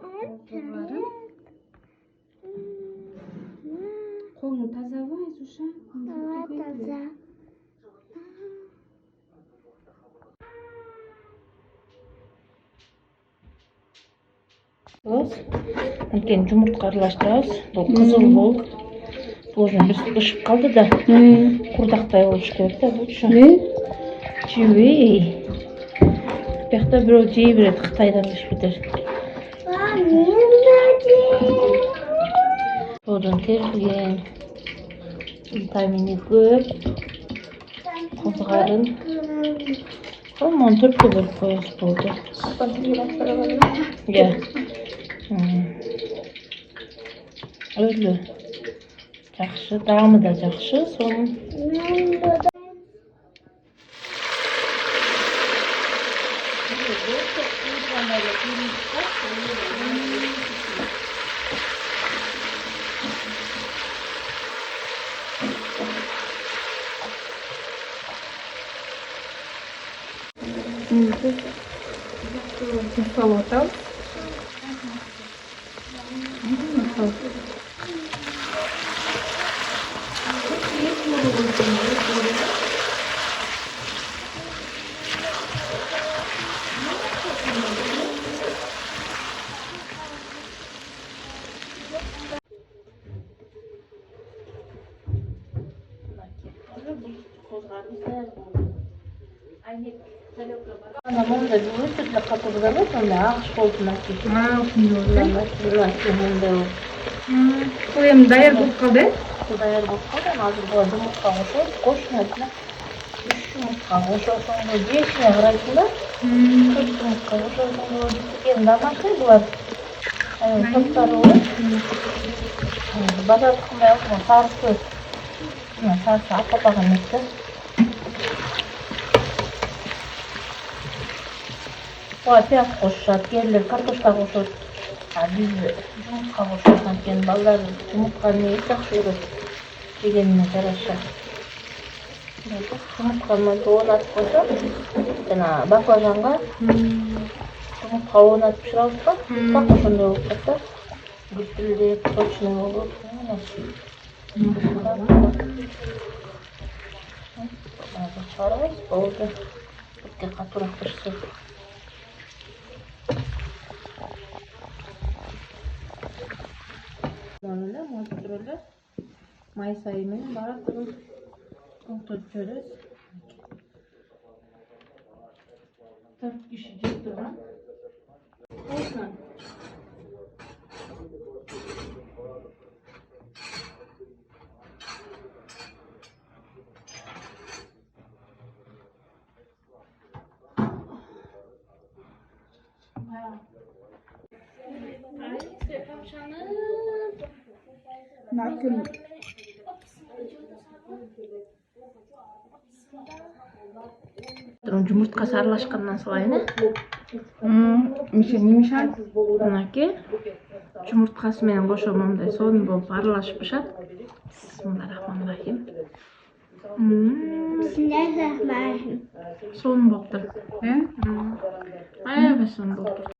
Ortaları. Kolunu таза var Ayşe. Таза. Анткени жумуртка аралаштырабыз. Бул кызыл болуп, бузун бир ышып калды да. Курдактай болуш керек да булчу. Жебей. Биякта бирөө жей берет Кытайдан бишпитер. Бузун терилген. Витамини көп. Козгарын. Монун төрткө бөлүп коебуз болду. Иә. Öyle. Жақсы, даамы да жақсы, сонун. Салата. Ана монда өтө эле катуу кызарат, анда агыш болду наки. Бул эми даяр болуп калды. Даяр болуп калды. Азыр буга жумуртка кошоп, кошуна 3 жумуртка кошосуң да жешине карайсың да. 4 жумуртка кошосуң да бизге дамашай булар. Топтары бар. Базар кылмай алсаң сарысы. Сарысы апапага эмес да. Пияз кошушат, кээрлер картошка кошот. Биз жумуртка кошобуз, анткени балдар жумуртканы жакшы көрөт. Жегенине жараша. Жумуртканы оонатып койсок, жана баклажанга жумуртка оонатып пышырабыз да, так ошондой болуп калат да. Гүлдүлдеп, сочный болуп. Чыгарабыз, болду. Бизге катуураак пышсын. Böyle mozzarella may sayı menен баардыгын токтотуп жиберебиз. 4 киши жеп турган. Nakın. Жумурткасы аралашкандан салайын, Мишан. Мынакей жумурткасы менен кошо моундай сонун болуп аралашып пышат. Бисмиллахиррахманиррахим. Сонун болуптур. Аябай сонун болуптур.